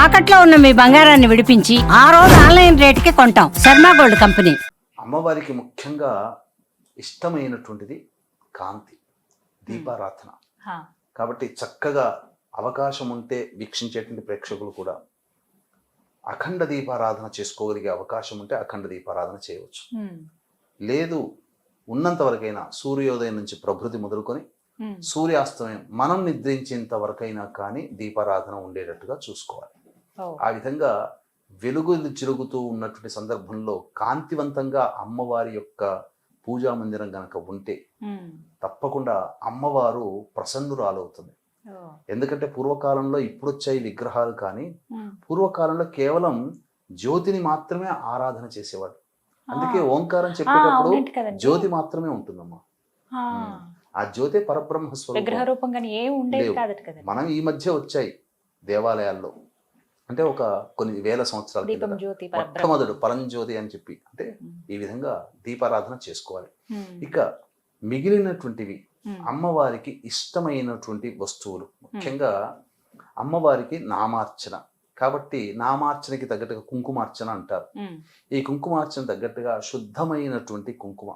తాకట్లో ఉన్న మీ బంగారాన్ని విడిపించి ఆ రోజు ఆన్లైన్ రేటుకి కొంటాం. Sharma gold company. అమ్మవారికి ముఖ్యంగా ఇష్టమైనటువంటిది కాంతి, దీపారాధన. కాబట్టి చక్కగా అవకాశం ఉంటే వీక్షించేటువంటి ప్రేక్షకులు కూడా అఖండ దీపారాధన చేసుకోగలిగే అవకాశం ఉంటే అఖండ దీపారాధన చేయవచ్చు. లేదు ఉన్నంత వరకైనా సూర్యోదయం నుంచి ప్రభృతి మొదలుకొని సూర్యాస్తమయం మనం నిద్రించేంత వరకైనా కానీ దీపారాధన ఉండేటట్టుగా చూసుకోవాలి. ఆ విధంగా వెలుగులు చిరుగుతూ ఉన్నటువంటి సందర్భంలో కాంతివంతంగా అమ్మవారి యొక్క పూజా మందిరం గనక ఉంటే తప్పకుండా అమ్మవారు ప్రసన్నురాలవుతుంది. ఎందుకంటే పూర్వకాలంలో ఇప్పుడు వచ్చాయి విగ్రహాలు, కానీ పూర్వకాలంలో కేవలం జ్యోతిని మాత్రమే ఆరాధన చేసేవాడు. అందుకే ఓంకారం చెప్పేటప్పుడు జ్యోతి మాత్రమే ఉంటుందమ్మా. ఆ జ్యోతి పరబ్రహ్మ స్వరూపం. మనం ఈ మధ్య వచ్చాయి దేవాలయాల్లో, అంటే ఒక కొన్ని వేల సంవత్సరాల మొట్టమొదటి పరంజ్యోతి అని చెప్పి, అంటే ఈ విధంగా దీపారాధన చేసుకోవాలి. ఇక మిగిలినటువంటివి అమ్మవారికి ఇష్టమైనటువంటి వస్తువులు, ముఖ్యంగా అమ్మవారికి నామార్చన. కాబట్టి నామార్చనకి తగ్గట్టుగా కుంకుమార్చన అంటారు. ఈ కుంకుమార్చన తగ్గట్టుగా శుద్ధమైనటువంటి కుంకుమ,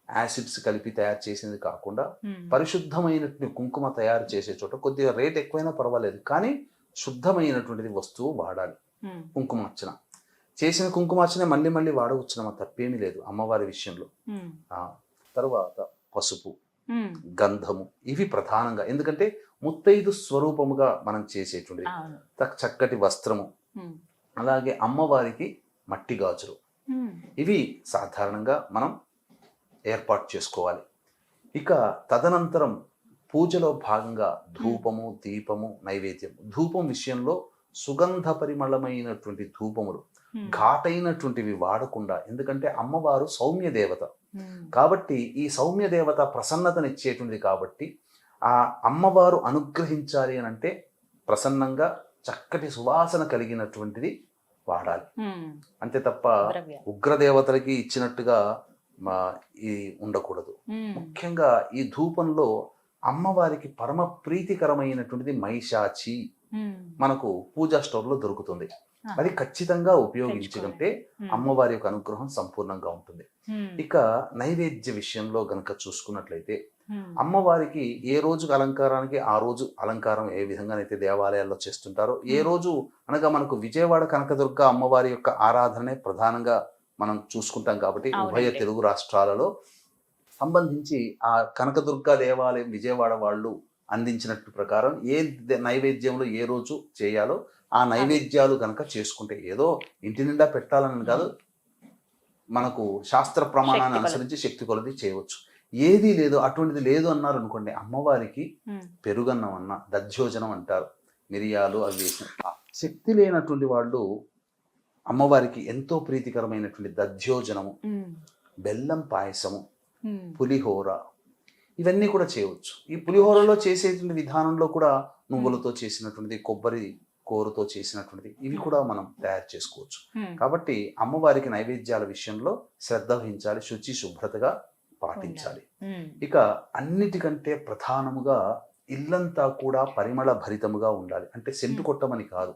యాసిడ్స్ కలిపి తయారు చేసింది కాకుండా పరిశుద్ధమైనటువంటి కుంకుమ తయారు చేసే చోట కొద్దిగా రేట్ ఎక్కువైనా పర్వాలేదు, కానీ శుద్ధమైనటువంటిది వస్తువు వాడాలి. కుంకుమార్చన చేసిన కుంకుమార్చన మళ్ళీ మళ్ళీ వాడవచ్చునమ్మా, తప్పేమీ లేదు అమ్మవారి విషయంలో. తర్వాత పసుపు, గంధము, ఇవి ప్రధానంగా. ఎందుకంటే ముత్తైదు స్వరూపముగా మనం చేసేటువంటిది. చక్కటి వస్త్రము, అలాగే అమ్మవారికి మట్టి గాజులు, ఇవి సాధారణంగా మనం ఏర్పాటు చేసుకోవాలి. ఇక తదనంతరం పూజలో భాగంగా ధూపము, దీపము, నైవేద్యం. ధూపం విషయంలో సుగంధ పరిమళమైనటువంటి ధూపములు, ఘాటైనటువంటివి వాడకుండా. ఎందుకంటే అమ్మవారు సౌమ్య దేవత కాబట్టి, ఈ సౌమ్య దేవత ప్రసన్నతనిచ్చేటువంటిది కాబట్టి ఆ అమ్మవారు అనుగ్రహించాలి అని అంటే ప్రసన్నంగా చక్కటి సువాసన కలిగినటువంటిది వాడాలి. అంతే తప్ప ఉగ్రదేవతలకి ఇచ్చినట్టుగా ఇది ఉండకూడదు. ముఖ్యంగా ఈ ధూపంలో అమ్మవారికి పరమ ప్రీతికరమైనటువంటిది మైషాచి మనకు పూజా స్టోర్లో దొరుకుతుంది. అది ఖచ్చితంగా ఉపయోగించుకుంటే అమ్మవారి యొక్క అనుగ్రహం సంపూర్ణంగా ఉంటుంది. ఇక నైవేద్య విషయంలో గనక చూసుకున్నట్లయితే అమ్మవారికి ఏ రోజుకి అలంకారానికి ఆ రోజు అలంకారం ఏ విధంగానైతే దేవాలయాల్లో చేస్తుంటారో, ఏ రోజు అనగా మనకు విజయవాడ కనకదుర్గ అమ్మవారి యొక్క ఆరాధనే ప్రధానంగా మనం చూసుకుంటాం. కాబట్టి ఉభయ తెలుగు రాష్ట్రాలలో సంబంధించి ఆ కనకదుర్గ దేవాలయం విజయవాడ వాళ్ళు అందించినట్టు ప్రకారం ఏ నైవేద్యంలో ఏ రోజు చేయాలో ఆ నైవేద్యాలు కనుక చేసుకుంటే, ఏదో ఇంటి నిండా పెట్టాలని కాదు, మనకు శాస్త్ర ప్రమాణాన్ని అనుసరించి శక్తి కొలది చేయవచ్చు. ఏది లేదు, అటువంటిది లేదు అన్నారు అనుకోండి, అమ్మవారికి పెరుగన్నం అన్న దధ్యోజనం అంటారు, మిరియాలు అవి వేసిన. శక్తి లేనటువంటి వాళ్ళు అమ్మవారికి ఎంతో ప్రీతికరమైనటువంటి దధ్యోజనము, బెల్లం పాయసము, పులిహోర, ఇవన్నీ కూడా చేయవచ్చు. ఈ పులిహోరలో చేసేటువంటి విధానంలో కూడా నువ్వులతో చేసినటువంటిది, కొబ్బరి కూరతో చేసినటువంటిది, ఇవి కూడా మనం తయారు చేసుకోవచ్చు. కాబట్టి అమ్మవారికి నైవేద్యాల విషయంలో శ్రద్ధ వహించాలి, శుచి శుభ్రతగా పాటించాలి. ఇక అన్నిటికంటే ప్రధానముగా ఇల్లంతా కూడా పరిమళ భరితముగా ఉండాలి. అంటే సెంటు కొట్టమని కాదు,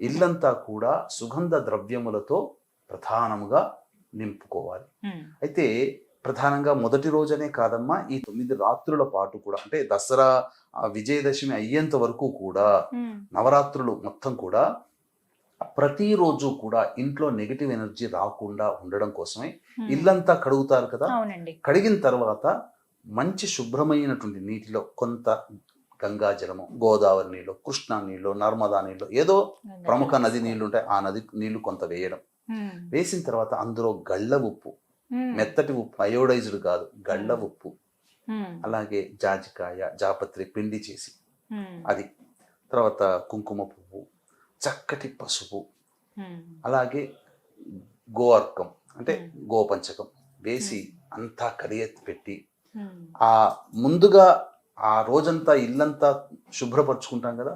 ఇల్లంతా కూడా సుగంధ ద్రవ్యములతో ప్రధానముగా నింపుకోవాలి. అయితే ప్రధానంగా మొదటి రోజనే కాదమ్మా, ఈ 9 రాత్రుల పాటు కూడా, అంటే దసరా విజయదశమి అయ్యేంత వరకు కూడా, నవరాత్రులు మొత్తం కూడా ప్రతిరోజు కూడా ఇంట్లో నెగిటివ్ ఎనర్జీ రాకుండా ఉండడం కోసమే ఇల్లంతా కడుగుతారు కదా. కడిగిన తర్వాత మంచి శుభ్రమైనటువంటి నీటిలో కొంత గంగా జలము, గోదావరి నీళ్ళు, కృష్ణా నీళ్ళు, నర్మదా నీళ్ళు, ఏదో ప్రముఖ నది నీళ్లు ఉంటాయి, ఆ నది నీళ్లు కొంత వేయడం. వేసిన తర్వాత అందులో గళ్ళ ఉప్పు, మెత్తటి ఉప్పు, అయోడైజ్డ్ కాదు, గళ్ళ ఉప్పు, అలాగే జాజికాయ, జాపత్రి పిండి చేసి అది, తర్వాత కుంకుమ పువ్వు, చక్కటి పసుపు, అలాగే గోఅర్కం అంటే గోపంచకం వేసి అంతా కడియెత్తి పెట్టి, ఆ ముందుగా ఆ రోజంతా ఇల్లంతా శుభ్రపరుచుకుంటాం కదా,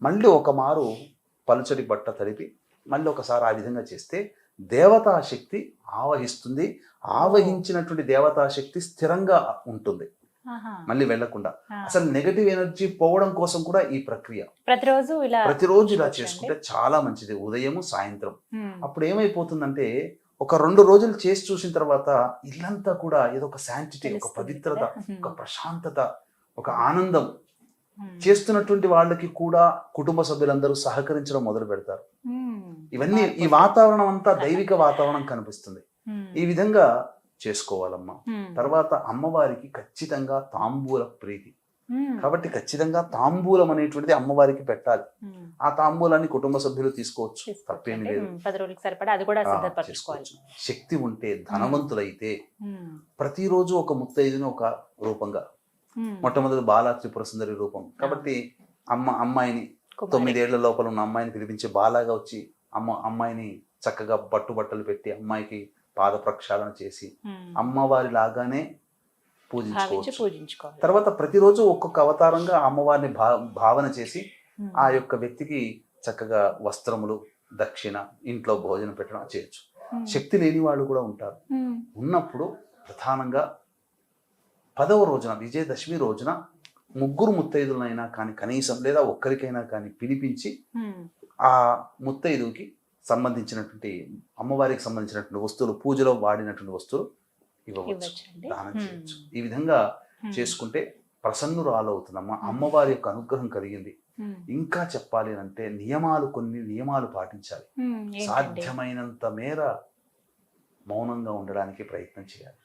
మళ్ళీ ఒక మారు పలుచటి బట్ట తడిపి మళ్ళీ ఒకసారి ఆ విధంగా చేస్తే దేవతాశక్తి ఆవహిస్తుంది. ఆవహించినటువంటి దేవతాశక్తి స్థిరంగా ఉంటుంది. మళ్ళీ వెళ్లకుండా. అసలు నెగటివ్ ఎనర్జీ పోవడం కోసం కూడా ఈ ప్రక్రియ ప్రతిరోజు ఇలా చేసుకుంటే చాలా మంచిది. ఉదయము సాయంత్రం. అప్పుడు ఏమైపోతుందంటే ఒక 2 రోజులు చేసి చూసిన తర్వాత ఇల్లంతా కూడా ఏదో ఒక శాంటిటీ, ఒక పవిత్రత, ఒక ప్రశాంతత, ఒక ఆనందం. చేస్తున్నటువంటి వాళ్ళకి కూడా కుటుంబ సభ్యులందరూ సహకరించడం మొదలు పెడతారు. ఇవన్నీ ఈ వాతావరణం అంతా దైవిక వాతావరణం కనిపిస్తుంది. ఈ విధంగా చేసుకోవాలమ్మా. తర్వాత అమ్మవారికి ఖచ్చితంగా తాంబూల ప్రీతి కాబట్టి ఖచ్చితంగా తాంబూలం అనేటువంటిది అమ్మవారికి పెట్టాలి. ఆ తాంబూలాన్ని కుటుంబ సభ్యులు తీసుకోవచ్చు, తప్పేమీ లేదు. 10 రోజులకు సరిపడా అది కూడా సిద్ధపరచుకోవాలి. శక్తి ఉంటే ధనవంతులైతే ప్రతిరోజు ఒక ముత్తైదుని ఒక రూపంగా, మొట్టమొదటి బాలా త్రిపుర సుందరి రూపం కాబట్టి అమ్మాయిని 9 ఏళ్ల లోపల ఉన్న అమ్మాయిని పిలిపించి బాలాగా వచ్చి అమ్మాయిని చక్కగా బట్టలు పెట్టి అమ్మాయికి పాద ప్రక్షాళన చేసి అమ్మవారి లాగానే పూజించుకోవాలి. తర్వాత ప్రతిరోజు ఒక్కొక్క అవతారంగా అమ్మవారిని భావన చేసి ఆ యొక్క వ్యక్తికి చక్కగా వస్త్రములు, దక్షిణ, ఇంట్లో భోజనం పెట్టడం చేయొచ్చు. శక్తి లేని వాళ్ళు కూడా ఉంటారు. ఉన్నప్పుడు ప్రధానంగా 10వ రోజున విజయదశమి రోజున 3 ముత్తైదులైనా కానీ కనీసం లేదా ఒక్కరికైనా కానీ పిలిపించి ఆ ముత్తైదుకి సంబంధించినటువంటి అమ్మవారికి సంబంధించినటువంటి వస్తువులు, పూజలో వాడినటువంటి వస్తువులు ఇవ్వవచ్చు, దానం చేయవచ్చు. ఈ విధంగా చేసుకుంటే ప్రసన్నురాలు అవుతుందమ్మా. అమ్మవారి యొక్క అనుగ్రహం కలిగింది. ఇంకా చెప్పాలి అంటే కొన్ని నియమాలు పాటించాలి. సాధ్యమైనంత మేర మౌనంగా ఉండడానికి ప్రయత్నం చేయాలి.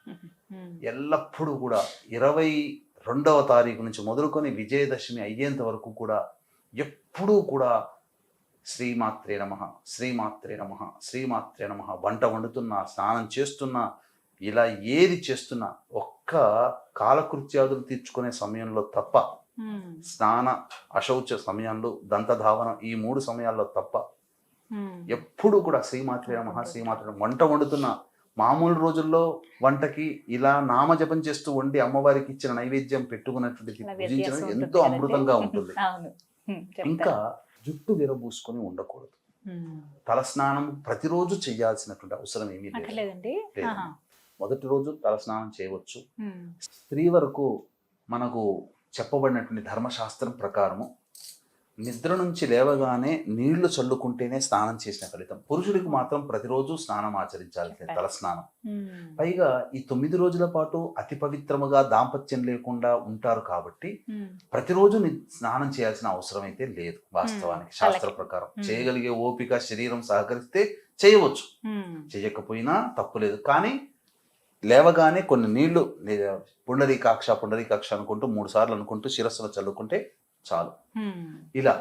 ఎల్లప్పుడూ కూడా 22వ తారీఖు నుంచి మొదలుకొని విజయదశమి అయ్యేంత వరకు కూడా ఎప్పుడూ కూడా శ్రీమాత్రే నమః, శ్రీమాత్రే నమః, శ్రీమాత్రే నమః. వంట వండుతున్నా, స్నానం చేస్తున్నా, ఇలా ఏది చేస్తున్నా ఒక్క కాలకృత్యాదులు తీర్చుకునే సమయంలో తప్ప, స్నాన అశౌచ సమయంలో, దంతధావన ఈ 3 సమయాల్లో తప్ప ఎప్పుడు కూడా శ్రీమాత్రే నమః, శ్రీమాత్రే. వంట వండుతున్నా మామూలు రోజుల్లో వంటకి ఇలా నామజపం చేస్తూ వండి అమ్మవారికి ఇచ్చిన నైవేద్యం పెట్టుకున్నటువంటి పూజించడం ఎంతో అమృతంగా ఉంటుంది. ఇంకా జుట్టు విరబూసుకొని ఉండకూడదు. తలస్నానం ప్రతిరోజు చేయాల్సినటువంటి అవసరం ఏమీ లేదు. మొదటి రోజు తలస్నానం చేయవచ్చు. స్త్రీ వరకు మనకు చెప్పబడినటువంటి ధర్మశాస్త్రం ప్రకారము నిద్ర నుంచి లేవగానే నీళ్లు చల్లుకుంటేనే స్నానం చేసిన ఫలితం. పురుషుడికి మాత్రం ప్రతిరోజు స్నానం ఆచరించాల్సింది, తలస్నానం. పైగా ఈ 9 రోజుల పాటు అతి పవిత్రముగా దాంపత్యం లేకుండా ఉంటారు కాబట్టి ప్రతిరోజు స్నానం చేయాల్సిన అవసరం అయితే లేదు. వాస్తవానికి శాస్త్ర ప్రకారం చేయగలిగే ఓపిక శరీరం సహకరిస్తే చేయవచ్చు, చేయకపోయినా తప్పులేదు. కానీ లేవగానే కొన్ని నీళ్లు పుండరీకాక్ష అనుకుంటూ 3 సార్లు అనుకుంటూ శిరస్సులో చల్లుకుంటే చాలు. ఇలా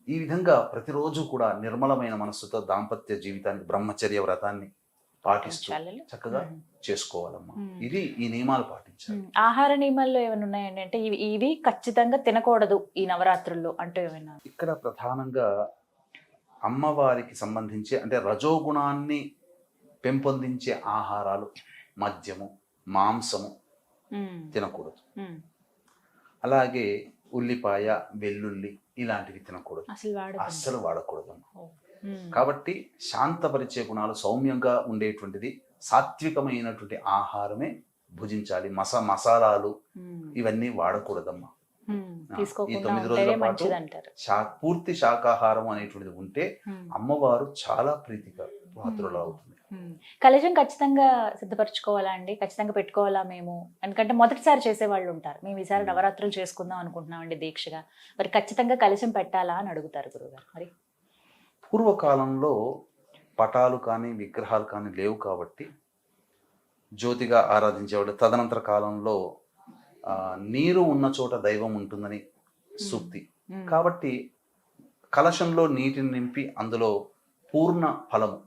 ఈ విధంగా ప్రతిరోజు కూడా నిర్మలమైన మనస్సుతో దాంపత్య జీవితానికి, బ్రహ్మచర్య వ్రతాన్ని పాటిస్తూ చక్కగా చేసుకోవాలమ్మా. ఇది ఈ నియమాలు పాటించాలి. ఆహార నియమాల్లో ఏమైనా ఉన్నాయండి? అంటే ఇవి ఖచ్చితంగా తినకూడదు ఈ నవరాత్రుల్లో అంటే ఏమైనా? ఇక్కడ ప్రధానంగా అమ్మవారికి సంబంధించి అంటే రజోగుణాన్ని పెంపొందించే ఆహారాలు, మద్యము, మాంసము తినకూడదు. అలాగే ఉల్లిపాయ, వెల్లుల్లి ఇలాంటివి తినకూడదు, అస్సలు వాడకూడదు. కాబట్టి శాంతపరిచే గుణాలు, సౌమ్యంగా ఉండేటువంటిది, సాత్వికమైనటువంటి ఆహారమే భుజించాలి. మసాలాలు ఇవన్నీ వాడకూడదమ్మా. ఈ 9 రోజుల పాటు పూర్తి శాకాహారం అనేటువంటిది ఉంటే అమ్మవారు చాలా ప్రీతిగా పాత్రలు అవుతుంది. కలశం ఖచ్చితంగా సిద్ధపరచుకోవాలా అండి? ఖచ్చితంగా పెట్టుకోవాలా మేము? ఎందుకంటే మొదటిసారి చేసే వాళ్ళు ఉంటారు, మేము ఈసారి నవరాత్రులు చేసుకుందాం అనుకుంటున్నామండి దీక్షగా, మరి ఖచ్చితంగా కలశం పెట్టాలా అని అడుగుతారు గురుగారు. మరి పూర్వకాలంలో పటాలు కానీ విగ్రహాలు కానీ లేవు కాబట్టి జ్యోతిగా ఆరాధించేవాడు. తదనంతర కాలంలో నీరు ఉన్న చోట దైవం ఉంటుందని సూక్తి కాబట్టి కలశంలో నీటిని నింపి అందులో పూర్ణ ఫలము,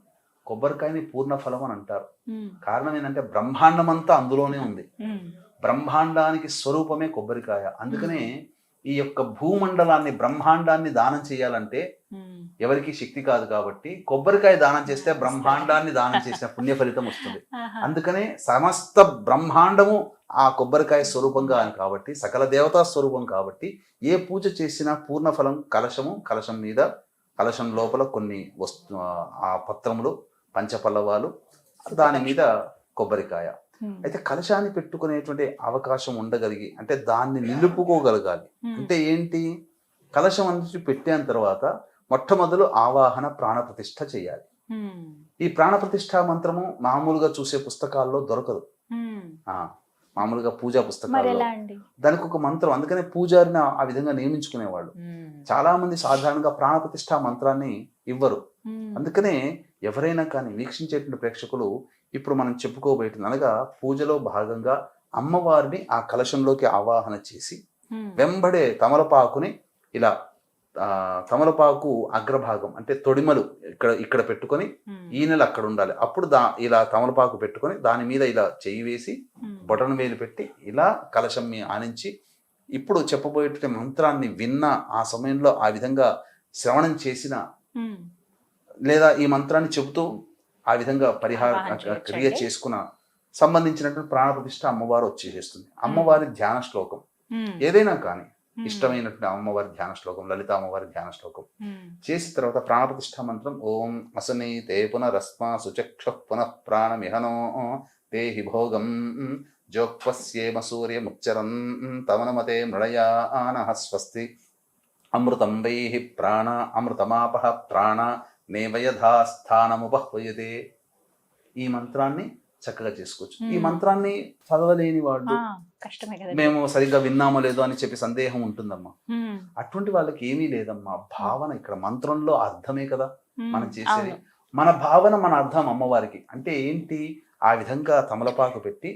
కొబ్బరికాయని పూర్ణ ఫలం అని అంటారు. కారణం ఏంటంటే బ్రహ్మాండం అంతా అందులోనే ఉంది. బ్రహ్మాండానికి స్వరూపమే కొబ్బరికాయ. అందుకనే ఈ యొక్క భూమండలాన్ని, బ్రహ్మాండాన్ని దానం చేయాలంటే ఎవరికి శక్తి కాదు కాబట్టి కొబ్బరికాయ దానం చేస్తే బ్రహ్మాండాన్ని దానం చేసిన పుణ్య ఫలితం వస్తుంది. అందుకనే సమస్త బ్రహ్మాండము ఆ కొబ్బరికాయ స్వరూపంగా కాబట్టి, సకల దేవతా స్వరూపం కాబట్టి ఏ పూజ చేసినా పూర్ణ ఫలం కలశము, కలశం మీద, కలశం లోపల కొన్ని ఆ పత్రములు, పంచపల్లవాలు, దాని మీద కొబ్బరికాయ. అయితే కలశాన్ని పెట్టుకునేటువంటి అవకాశం ఉండగలిగి అంటే దాన్ని నిలుపుకోగలగాలి. అంటే ఏంటి, కలశం అనేది పెట్టిన తర్వాత మొట్టమొదలు ఆవాహన ప్రాణప్రతిష్ఠ చేయాలి. ఈ ప్రాణప్రతిష్ఠ మంత్రము మామూలుగా చూసే పుస్తకాల్లో దొరకదు. మామూలుగా పూజా పుస్తకాల్లో దానికి ఒక మంత్రం, అందుకనే పూజారిని ఆ విధంగా నియమించుకునేవాళ్ళు. చాలా మంది సాధారణంగా ప్రాణప్రతిష్ఠ మంత్రాన్ని ఇవ్వరు. అందుకనే ఎవరైనా కానీ వీక్షించేటువంటి ప్రేక్షకులు ఇప్పుడు మనం చెప్పుకోబోయేది అనగా పూజలో భాగంగా అమ్మవారిని ఆ కలశంలోకి ఆవాహన చేసి వెంబడే తమలపాకుని ఇలా తమలపాకు అగ్రభాగం అంటే తొడిమలు ఇక్కడ పెట్టుకొని ఈనెలు అక్కడ ఉండాలి. అప్పుడు ఇలా తమలపాకు పెట్టుకొని దాని మీద ఇలా చెయ్యి వేసి బొటన వేలు పెట్టి ఇలా కలశం ఆనించి ఇప్పుడు చెప్పబోయేటువంటి మంత్రాన్ని విన్న ఆ సమయంలో ఆ విధంగా శ్రవణం చేసిన లేదా ఈ మంత్రాన్ని చెబుతూ ఆ విధంగా క్రియ చేసుకున్న సంబంధించినటువంటి ప్రాణప్రతిష్ఠ అమ్మవారు వచ్చేసేస్తుంది. అమ్మవారి ధ్యాన శ్లోకం ఏదైనా కానీ ఇష్టమైనటువంటి అమ్మవారి ధ్యాన శ్లోకం, లలిత అమ్మవారి ధ్యాన శ్లోకం చేసిన తర్వాత ప్రాణప్రతిష్ఠ మంత్రం ఓం అసనీతే పునరస్మా సుచక్ష పునః ప్రాణమిహనో తేహి భోగం జోక్వస్యేమ సూర్యముచ్చరం తవనమతే మృళయానః స్వస్తి అమృతం వైహి ప్రాణ అమృతమాపః ప్రాణ నేవయథాస్థానముపహ్వయతే. ఈ మంత్రాన్ని చక్కగా చేసుకోవచ్చు. ఈ మంత్రాన్ని చదవలేని వాళ్ళు మేము సరిగ్గా విన్నామో లేదో అని చెప్పి సందేహం ఉంటుందమ్మా. అటువంటి వాళ్ళకి ఏమీ లేదమ్మా. భావన ఇక్కడ మంత్రంలో అర్థమే కదా మనం చేసేది. మన భావన మన అర్థం అమ్మవారికి. అంటే ఏంటి, ఆ విధంగా తమలపాకు పెట్టి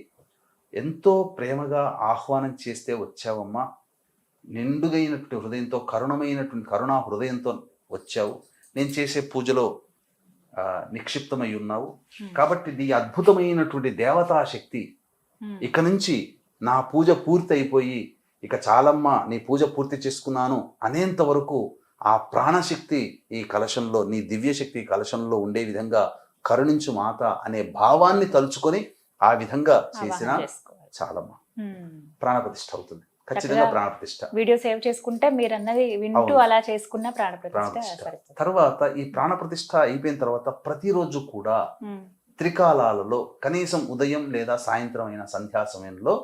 ఎంతో ప్రేమగా ఆహ్వానం చేస్తే వచ్చావమ్మా, నిండుగైనటువంటి హృదయంతో కరుణా హృదయంతో వచ్చావు, నేను చేసే పూజలో నిక్షిప్తమై ఉన్నావు కాబట్టి నీ అద్భుతమైనటువంటి దేవతా శక్తి ఇక నుంచి నా పూజ పూర్తి అయిపోయి ఇక చాలమ్మా నీ పూజ పూర్తి చేసుకున్నాను అనేంత వరకు ఆ ప్రాణశక్తి ఈ కలశంలో, నీ దివ్యశక్తి కలశంలో ఉండే విధంగా కరుణించు మాత అనే భావాన్ని తలుచుకొని ఆ విధంగా చేసిన చాలమ్మా ప్రాణప్రతిష్ఠ అవుతుంది. ఖచ్చితంగా ప్రాణప్రతిష్ఠ. వీడియో సేవ్ చేసుకుంటే మీరు అన్నది వింటూ అలా చేసుకున్న ప్రాణప్రతిష్ఠ. తర్వాత ఈ ప్రాణప్రతిష్ఠ అయిపోయిన తర్వాత ప్రతిరోజు కూడా త్రికాలాలలో కనీసం ఉదయం లేదా సాయంత్రం అయిన సంధ్యా సమయంలో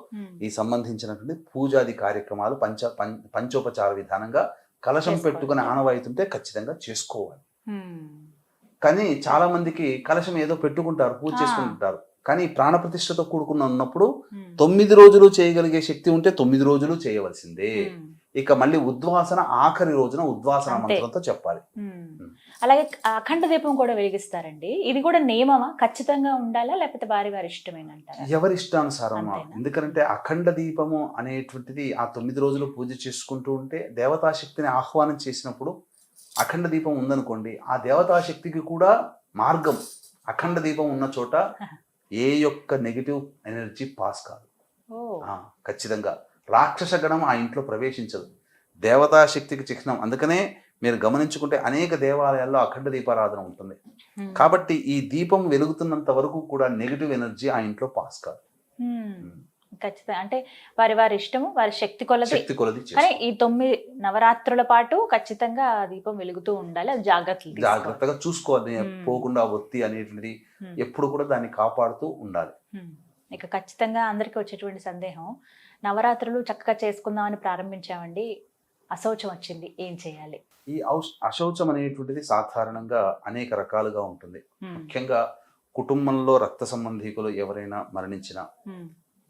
ఈ సంబంధించినటువంటి పూజాది కార్యక్రమాలు పంచోపచార విధానంగా కలశం పెట్టుకుని ఆనవాయితుంటే ఖచ్చితంగా చేసుకోవాలి. కానీ చాలా మందికి కలశం ఏదో పెట్టుకుంటారు, పూజ చేసుకుంటారు. కానీ ప్రాణప్రతిష్ఠతో కూడుకున్న ఉన్నప్పుడు 9 రోజులు చేయగలిగే శక్తి ఉంటే 9 రోజులు చేయవలసిందే. ఇక మళ్ళీ ఉద్వాసన ఆఖరి రోజున ఉద్వాసన మంత్రంతో చెప్పాలి. అలాగే అఖండ దీపం కూడా వెలిగిస్తారండి. ఇది కూడా నియమమా, ఖచ్చితంగా ఉండాలా లేకపోతే వారి ఇష్టమేనంటారా? ఎవరి ఇష్టానుసారమా. ఎందుకంటే అఖండ దీపము అనేటువంటిది ఆ 9 రోజులు పూజ చేసుకుంటూ ఉంటే దేవతాశక్తిని ఆహ్వానం చేసినప్పుడు అఖండ దీపం ఉందనుకోండి, ఆ దేవతాశక్తికి కూడా మార్గం, అఖండ దీపం ఉన్న చోట ఏ యొక్క నెగిటివ్ ఎనర్జీ పాస్ కాదు. ఖచ్చితంగా రాక్షస గణం ఆ ఇంట్లో ప్రవేశించదు. దేవతాశక్తికి చిహ్నం. అందుకనే మీరు గమనించుకుంటే అనేక దేవాలయాల్లో అఖండ దీపారాధన ఉంటుంది. కాబట్టి ఈ దీపం వెలుగుతున్నంత వరకు కూడా నెగిటివ్ ఎనర్జీ ఆ ఇంట్లో పాస్ కాదు. ఖచ్చితంగా అంటే వారి ఇష్టము, వారి శక్తి కొలది. కానీ ఈ 9 నవరాత్రుల పాటు ఖచ్చితంగా దీపం వెలుగుతూ ఉండాలి. అది జాగ్రత్తగా చూసుకోవాలి. పోకుండా ఒత్తి అనేటువంటిది ఎప్పుడు కూడా దాన్ని కాపాడుతూ ఉండాలి. ఇక ఖచ్చితంగా అందరికి వచ్చేటువంటి సందేహం, నవరాత్రులు చక్కగా చేసుకుందామని ప్రారంభించామండి, అశౌచం వచ్చింది, ఏం చేయాలి? ఈ అశౌచం అనేటువంటిది సాధారణంగా అనేక రకాలుగా ఉంటుంది. ముఖ్యంగా కుటుంబంలో రక్త సంబంధీకులు ఎవరైనా మరణించినా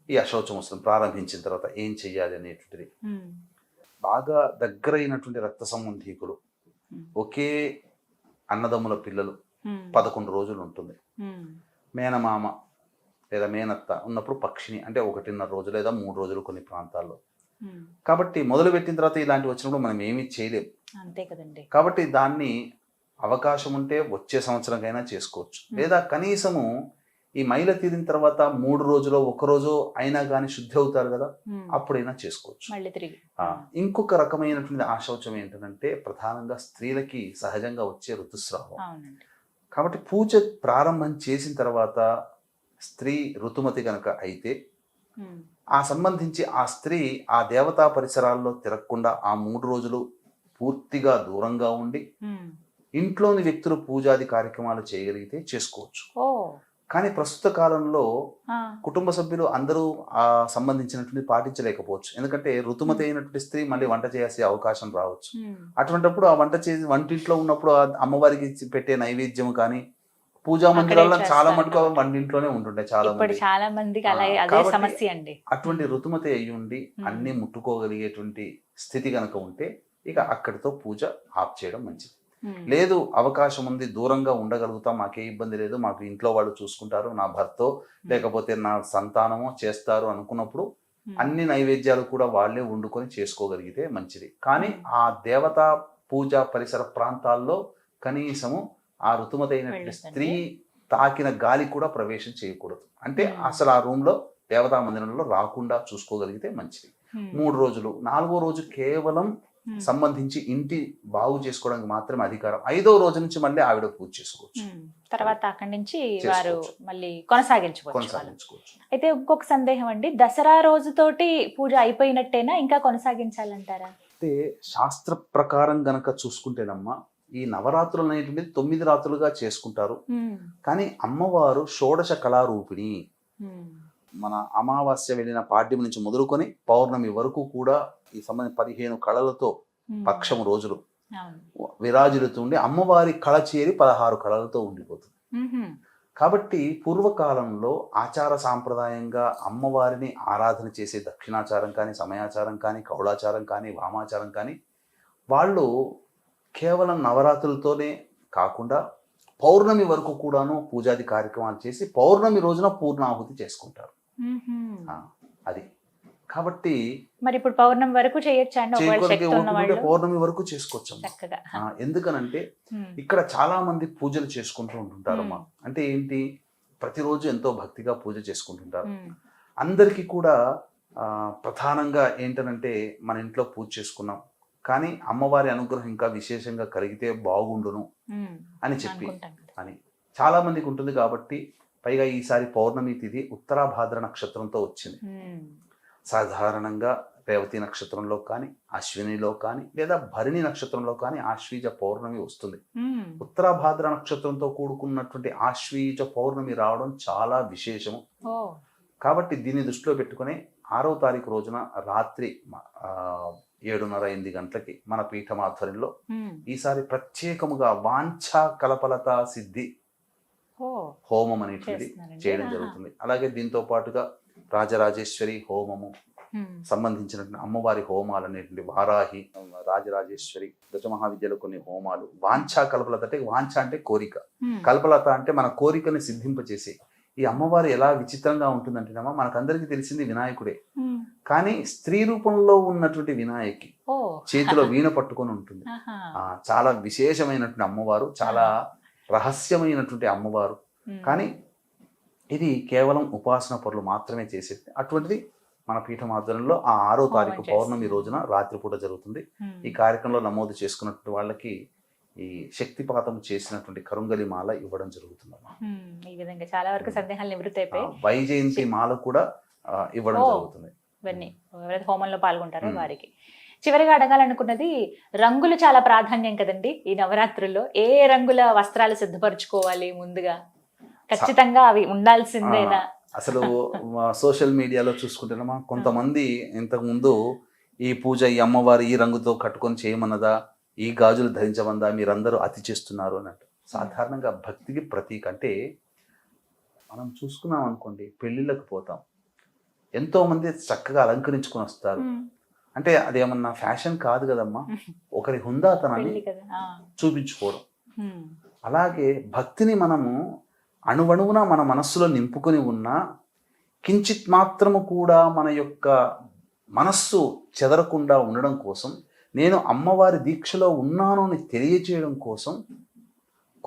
ఈ అశౌచం వస్తుంది. ప్రారంభించిన తర్వాత ఏం చెయ్యాలి అనేటువంటిది. బాగా దగ్గరైనటువంటి రక్త సంబంధీకులు, ఒకే అన్నదమ్ముల పిల్లలు 11 రోజులు ఉంటుంది. మేనమామ లేదా మేనత్త ఉన్నప్పుడు పక్షిని అంటే 1.5 రోజు లేదా 3 రోజులు కొన్ని ప్రాంతాల్లో. కాబట్టి మొదలు పెట్టిన తర్వాత ఇలాంటివి వచ్చినప్పుడు మనం ఏమీ చేయలేం. అంతే కదండి. కాబట్టి దాన్ని అవకాశం ఉంటే వచ్చే సంవత్సరంకైనా చేసుకోవచ్చు. లేదా కనీసము ఈ మైల తీరిన తర్వాత 3 రోజులో 1 రోజు అయినా కానీ శుద్ధి అవుతారు కదా, అప్పుడైనా చేసుకోవచ్చు. ఇంకొక రకమైనటువంటి ఆశౌచం ఏంటంటే ప్రధానంగా స్త్రీలకి సహజంగా వచ్చే ఋతుస్రావం. కాబట్టి పూజ ప్రారంభం చేసిన తర్వాత స్త్రీ ఋతుమతి కనుక అయితే ఆ సంబంధించి ఆ స్త్రీ ఆ దేవతా పరిసరాల్లో తిరగకుండా ఆ 3 రోజులు పూర్తిగా దూరంగా ఉండి ఇంట్లోని వ్యక్తులు పూజాది కార్యక్రమాలు చేయగలిగితే చేసుకోవచ్చు. కానీ ప్రస్తుత కాలంలో ఆ, కుటుంబ సభ్యులు అందరూ ఆ సంబంధించినటువంటి పాటించలేకపోవచ్చు. ఎందుకంటే ఋతుమతి అయినటువంటి స్త్రీ మళ్ళీ వంట చేసే అవకాశం రావచ్చు. ఉమ్. అటువంటప్పుడు ఆ వంటింట్లో ఉన్నప్పుడు ఆ అమ్మవారికి పెట్టే నైవేద్యం కానీ పూజా మందిరాల్లో అక్కడే చాలా చేస్తారు మటుకు కాబట్టి. వంటింట్లోనే ఉంటుంటాయి చాలా ఇప్పుడు మంది. చాలా మందికి అలా ఆ, అదే కాబట్టి సమస్య అండి. అటువంటి ఋతుమతి అయ్యి ఉండి అన్ని ముట్టుకోగలిగేటువంటి స్థితి కనుక ఉంటే ఇక అక్కడితో పూజ ఆఫ్ చేయడం మంచిది. ఉమ్. లేదు అవకాశం ఉంది, దూరంగా ఉండగలుగుతాం, మాకే ఇబ్బంది లేదు, మాకు ఇంట్లో వాళ్ళు చూసుకుంటారు, నా భర్తో లేకపోతే నా సంతానమో చేస్తారు అనుకున్నప్పుడు అన్ని నైవేద్యాలు కూడా వాళ్ళే వండుకొని చేసుకోగలిగితే మంచిది. కానీ ఆ దేవతా పూజ పరిసర ప్రాంతాల్లో కనీసము ఆ ఋతుమతి అయినటువంటి స్త్రీ తాకిన గాలి కూడా ప్రవేశం చేయకూడదు. అంటే అసలు ఆ రూమ్ లో దేవతా మందిరంలో రాకుండా చూసుకోగలిగితే మంచిది. 3 రోజులు, 4వ రోజు కేవలం సంబంధించి ఇంటి బాగు చేసుకోవడానికి మాత్రమే అధికారం. 5వ రోజు నుంచి మళ్ళీ ఆవిడ పూజ చేసుకోవచ్చు. తర్వాత అక్కడి నుంచి వారు మళ్ళీ కొనసాగించుకోవచ్చు. కొనసాగించుకోవచ్చు. అయితే ఇంకొక సందేహం అండి, దసరా రోజుతోటి పూజ అయిపోయినట్టేనా, ఇంకా కొనసాగించాలంటారా? అయితే శాస్త్ర ప్రకారం గనక చూసుకుంటేనమ్మా ఈ నవరాత్రులు అనేటువంటిది 9 రాత్రులుగా చేసుకుంటారు. కానీ అమ్మవారు షోడశ కళారూపిణి. మన అమావాస్య వెళ్ళిన పాడ్యం నుంచి మొదలుకొని పౌర్ణమి వరకు కూడా ఈ సంబంధించిన 15 కళలతో పక్షము రోజులు విరాజిల్లుతుండి అమ్మవారి కళ చేరి 16 కళలతో ఉండిపోతుంది. కాబట్టి పూర్వకాలంలో ఆచార సాంప్రదాయంగా అమ్మవారిని ఆరాధన చేసే దక్షిణాచారం కానీ, సమయాచారం కానీ, కౌళాచారం కానీ, వామాచారం కానీ వాళ్ళు కేవలం నవరాత్రులతోనే కాకుండా పౌర్ణమి వరకు కూడాను పూజాది కార్యక్రమాలు చేసి పౌర్ణమి రోజున పూర్ణాహుతి చేసుకుంటారు. అది కాబట్టి మరి ఇప్పుడు పౌర్ణమి వరకు చేయొచ్చు, పౌర్ణమి వరకు చేసుకోవచ్చు. ఎందుకనంటే ఇక్కడ చాలా మంది పూజలు చేసుకుంటూ ఉంటుంటారమ్మా. అంటే ఏంటి, ప్రతిరోజు ఎంతో భక్తిగా పూజ చేసుకుంటుంటారు. అందరికీ కూడా ప్రధానంగా ఏంటనంటే మన ఇంట్లో పూజ చేసుకున్నాం కానీ అమ్మవారి అనుగ్రహం ఇంకా విశేషంగా కలిగితే బాగుండును అని చెప్పి అని చాలా మందికి ఉంటుంది. కాబట్టి పైగా ఈసారి పౌర్ణమి తిథి ఉత్తరాభాద్ర నక్షత్రంతో వచ్చింది. సాధారణంగా రేవతి నక్షత్రంలో కానీ, అశ్వినిలో కానీ, లేదా భరణి నక్షత్రంలో కానీ ఆశ్వీజ పౌర్ణమి వస్తుంది. ఉత్తరాభాద్ర నక్షత్రంతో కూడుకున్నటువంటి ఆశ్వీజ పౌర్ణమి రావడం చాలా విశేషము. కాబట్టి దీన్ని దృష్టిలో పెట్టుకుని 6వ తారీఖు రోజున రాత్రి 7:30-8 గంటలకి మన పీఠం ఆధ్వర్యంలో ఈసారి ప్రత్యేకముగా వాంఛా కలపలత సిద్ధి హోమం అనేటువంటి చేయడం జరుగుతుంది. అలాగే దీంతో పాటుగా రాజరాజేశ్వరి హోమము సంబంధించినటువంటి అమ్మవారి హోమాలు అనేటువంటి వారాహి, రాజరాజేశ్వరి, దశమహావిద్యలో కొన్ని హోమాలు. వాంఛా కల్పలత అంటే వాంఛ అంటే కోరిక, కల్పలత అంటే మన కోరికని సిద్ధింపచేసి. ఈ అమ్మవారు ఎలా విచిత్రంగా ఉంటుందంటేనమ్మా, మనకందరికీ తెలిసింది వినాయకుడే, కానీ స్త్రీ రూపంలో ఉన్నటువంటి వినాయకి చేతిలో వీణ పట్టుకొని ఉంటుంది. చాలా విశేషమైనటువంటి అమ్మవారు, చాలా రహస్యమైనటువంటి అమ్మవారు. కానీ ఇది కేవలం ఉపాసన పరులు మాత్రమే చేసేది. అటువంటిది మన పీఠం ఆధ్వర్యంలో ఆ 6వ తారీఖు పౌర్ణమి రోజున రాత్రిపూట జరుగుతుంది. ఈ కార్యక్రమంలో నమోదు చేసుకున్నటువంటి వాళ్ళకి ఈ శక్తిపాతం చేసినటువంటి కరుంగలి మాల ఇవ్వడం జరుగుతుంది. ఈ విధంగా చాలా వరకు సందేహాలు నివృత్తి అయిపోయి వైజయంతి మాల కూడా ఇవ్వడం జరుగుతుంది. ఇవన్నీ ఎవరైతే హోమంలో పాల్గొంటారో వారికి. చివరిగా అడగాలనుకున్నది, రంగులు చాలా ప్రాధాన్యం కదండి ఈ నవరాత్రుల్లో. ఏ రంగుల వస్త్రాలు సిద్ధపరచుకోవాలి ముందుగా? ఖచ్చితంగా అవి ఉండాల్సిందేనా? అసలు సోషల్ మీడియాలో చూసుకుంటున్నామా, కొంతమంది ఇంతకు ముందు ఈ పూజ ఈ అమ్మవారు ఈ రంగుతో కట్టుకొని చేయమన్నదా, ఈ గాజులు ధరించమందా, మీరందరూ అతి చేస్తున్నారు అన్నట్టు. సాధారణంగా భక్తికి ప్రతీక. అంటే మనం చూసుకున్నాం అనుకోండి, పెళ్ళిళ్ళకి పోతాం, ఎంతో మంది చక్కగా అలంకరించుకొని వస్తారు. అంటే అదేమన్నా ఫ్యాషన్ కాదు కదమ్మా, ఒకరి హుందాతనాన్ని చూపించుకోవడం. అలాగే భక్తిని మనము అణువణువున మన మనస్సులో నింపుకొని ఉన్నా కించిత్ మాత్రము కూడా మన యొక్క మనస్సు చెదరకుండా ఉండడం కోసం, నేను అమ్మవారి దీక్షలో ఉన్నాను అని తెలియచేయడం కోసం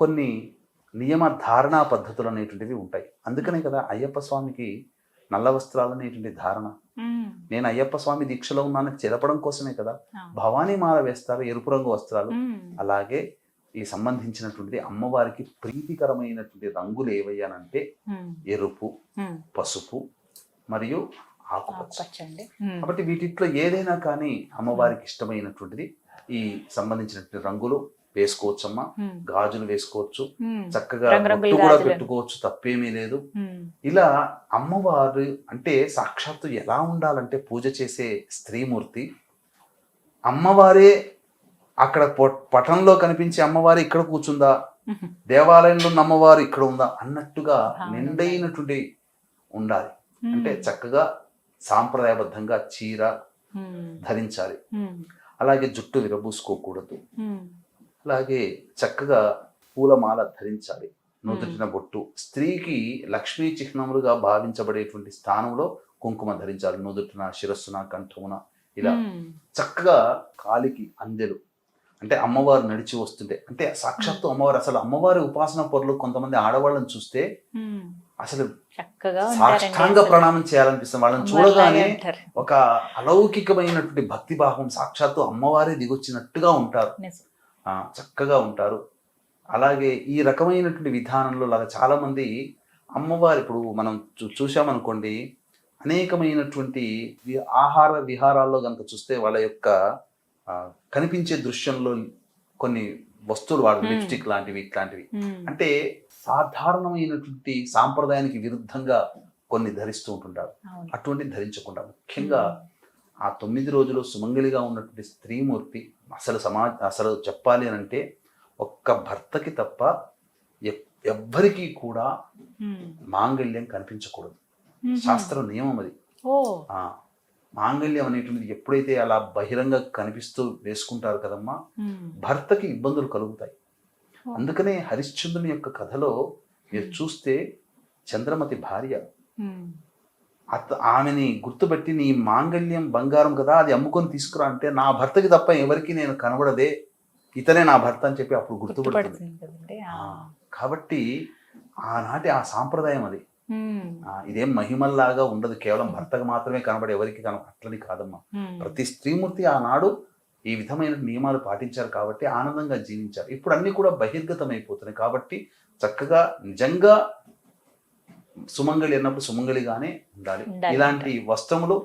కొన్ని నియమ ధారణా పద్ధతులు అనేటువంటివి ఉంటాయి. అందుకనే కదా అయ్యప్ప స్వామికి నల్ల వస్త్రాలు అనేటువంటి ధారణ. నేను అయ్యప్ప స్వామి దీక్షలో ఉన్నానని తెలపడం కోసమే కదా. భవానీ మాల వేస్తారు, ఎరుపు రంగు వస్త్రాలు. అలాగే ఈ సంబంధించినటువంటి అమ్మవారికి ప్రీతికరమైనటువంటి రంగులు ఏవయ్యానంటే ఎరుపు, పసుపు మరియు ఆకుపచ్చ. కాబట్టి వీటిలో ఏదైనా కానీ అమ్మవారికి ఇష్టమైనటువంటిది ఈ సంబంధించినటువంటి రంగులు వేసుకోవచ్చమ్మా. Hmm. గాజులు వేసుకోవచ్చు, Hmm. చక్కగా రంగురంగుల బొట్టు కూడా గాజులు. పెట్టుకోవచ్చు, తప్పేమీ లేదు. Hmm. ఇలా అమ్మవారు అంటే సాక్షాత్తు ఎలా ఉండాలంటే పూజ చేసే స్త్రీమూర్తి అమ్మవారే అక్కడ పటంలో కనిపించే అమ్మవారు ఇక్కడ కూర్చుందా, Mhm. దేవాలయంలో ఉన్న అమ్మవారు ఇక్కడ ఉందా అన్నట్టుగా అవును. నిండైనటువంటి ఉండాలి. Hmm. అంటే చక్కగా సాంప్రదాయబద్ధంగా చీర Hmm. ధరించాలి. Hmm. అలాగే జుట్టు విరబూసుకోకూడదు. Hmm. అలాగే చక్కగా పూలమాల ధరించాలి. నుదుటిన బొట్టు, స్త్రీకి లక్ష్మీ చిహ్నములుగా భావించబడేటువంటి స్థానంలో కుంకుమ ధరించాలి. నుదుటిన, శిరస్సున, కంఠమున ఇలా Hmm. చక్కగా కాలికి అందెలు, అంటే అమ్మవారు నడిచి వస్తుంటే, అంటే సాక్షాత్తు అమ్మవారు. అసలు అమ్మవారి ఉపాసన పరులు కొంతమంది ఆడవాళ్ళని చూస్తే Hmm. అసలు చక్కగా ఉంటారండి సాష్టాంగ అసలు. ప్రణామం చేయాలనిపిస్తుంది. వాళ్ళని అమ్మవారిలాగే చూడగానే ఉంటారు. ఒక అలౌకికమైనటువంటి భక్తి భావం, సాక్షాత్తు అమ్మవారే దిగొచ్చినట్టుగా ఉంటారు. నిజం. చక్కగా ఉంటారు. అలాగే ఈ రకమైనటువంటి విధానంలో లాగా చాలా మంది అమ్మవారు ఇప్పుడు మనం చూసామనుకోండి, అనేకమైనటువంటి ఆహార విహారాల్లో కనుక చూస్తే వాళ్ళ యొక్క కనిపించే దృశ్యంలో కొన్ని వస్తువులు వాడు లిప్స్టిక్ లాంటివి ఇట్లాంటివి, Hmm. అంటే సాధారణమైనటువంటి సాంప్రదాయానికి విరుద్ధంగా కొన్ని ధరిస్తూ ఉంటుంటారు. అవును. అటువంటి ధరించకుండా ముఖ్యంగా ఆ 9 రోజులు సుమంగళిగా ఉన్నటువంటి స్త్రీమూర్తి అసలు చెప్పాలి అని అంటే ఒక్క భర్తకి తప్ప ఎవ్వరికీ కూడా Hmm. మాంగళ్యం కనిపించకూడదు. Mhm. శాస్త్ర నియమం అది. Oh. మాంగళ్యం అనేటువంటిది ఎప్పుడైతే అలా బహిరంగ కనిపిస్తూ వేసుకుంటారు కదమ్మా, Hmm. భర్తకి ఇబ్బందులు కలుగుతాయి. Oh. అందుకనే హరిశ్చంద్రుని యొక్క కథలో మీరు చూస్తే చంద్రమతి భార్య Hmm. ఆమెని గుర్తుపెట్టి, నీ మాంగళ్యం బంగారం కదా, అది అమ్ముకొని తీసుకురా అంటే, నా భర్తకి తప్ప ఎవరికి నేను కనబడదే, ఇతనే నా భర్త అని చెప్పి అప్పుడు గుర్తుపడుతుంది. గుర్తుపడుతుంది కదండి. కాబట్టి ఆనాటి ఆ సాంప్రదాయం అది. Hmm. ఇదేం మహిమల్లాగా ఉండదు, కేవలం భర్తకు మాత్రమే కనబడి ఎవరికి అట్లని కాదమ్మా. Hmm. ప్రతి స్త్రీమూర్తి ఆనాడు ఈ విధమైన నియమాలు పాటించారు కాబట్టి ఆనందంగా జీవించారు. ఇప్పుడు అన్ని కూడా బహిర్గతం అయిపోతున్నాయి కాబట్టి చక్కగా నిజంగా సుమంగళి అన్నప్పుడు సుమంగళిగానే ఉండాలి. ఇలాంటి వస్త్రములు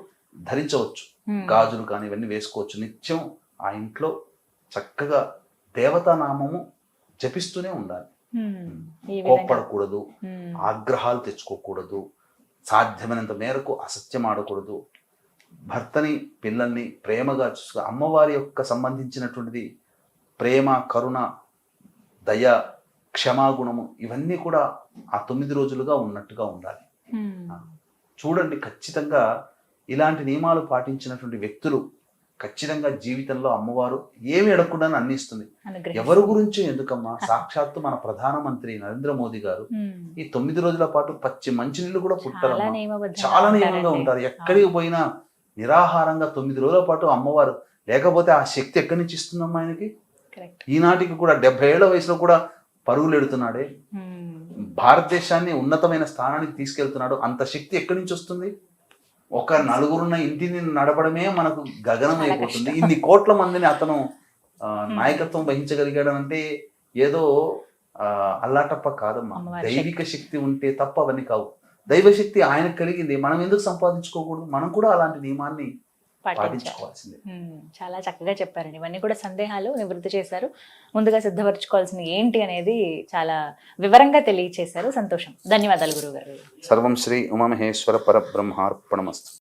ధరించవచ్చు, Hmm. గాజులు కానీ ఇవన్నీ వేసుకోవచ్చు. నిత్యం ఆ ఇంట్లో చక్కగా దేవతానామము జపిస్తూనే ఉండాలి. Hmm. ఈ విధంగా. కోప్పడకూడదు, Hmm. ఆగ్రహాలు తెచ్చుకోకూడదు, సాధ్యమైనంత మేరకు అసత్యం ఆడకూడదు, భర్తని పిల్లల్ని ప్రేమగా చూసుకో. అమ్మవారి యొక్క సంబంధించినటువంటిది ప్రేమ, కరుణ, దయ, క్షమాగుణము ఇవన్నీ కూడా ఆ 9 రోజులుగా ఉన్నట్టుగా ఉండాలి. Hmm. చూడండి, ఖచ్చితంగా ఇలాంటి నియమాలు పాటించినటువంటి వ్యక్తులు ఖచ్చితంగా జీవితంలో అమ్మవారు ఏమి అడగకుండానే అన్ని ఇస్తుంది. అనుగ్రహిస్తుంది. ఎవరి గురించి ఎందుకమ్మా, సాక్షాత్తు మన ప్రధానమంత్రి నరేంద్ర మోదీ గారు Hmm. ఈ 9 రోజుల పాటు పచ్చి మంచినీళ్ళు కూడా చాలా పుట్టారమ్మా. నియమబద్ధంగా చాలా నియమంగా ఉంటారండి. ఉంటారు. ఎక్కడికి పోయినా నిరాహారంగా 9 రోజుల పాటు అమ్మవారు, లేకపోతే ఆ శక్తి ఎక్కడి నుంచి ఇస్తుందమ్మా ఆయనకి? Correct. ఈనాటికి కూడా 70 ఏళ్ల వయసులో కూడా పరుగులు ఎడుతున్నాడే, Hmm. భారతదేశాన్ని ఉన్నతమైన స్థానానికి తీసుకెళ్తున్నాడు. అంత శక్తి ఎక్కడి నుంచి వస్తుంది? ఒక నలుగురున్న ఇంటిని నడపడమే మనకు గగనం చాలా అయిపోతుంది. కష్టం. ఇన్ని కోట్ల మందిని అతను నాయకత్వం వహించగలిగాడనంటే ఏదో అల్లాటప్ప కాదమ్మా. అమ్మవారి దైవిక శక్తి ఉంటే తప్ప అవన్నీ కావు. దైవశక్తి ఆయనకు కలిగింది, మనం ఎందుకు సంపాదించుకోకూడదు? మనం కూడా అలాంటి నియమాన్ని పాటించాలి. పాటించుకోవాల్సిందే. చాలా చక్కగా చెప్పారండి. ఇవన్నీ కూడా సందేహాలు నివృత్తి చేశారు. ముందుగా సిద్ధపరచుకోవాల్సింది ఏంటి అనేది చాలా వివరంగా తెలియచేశారు. సంతోషం. ధన్యవాదాలు గురుగారు. సర్వం శ్రీ ఉమామహేశ్వర పరబ్రహ్మార్పణమస్తు.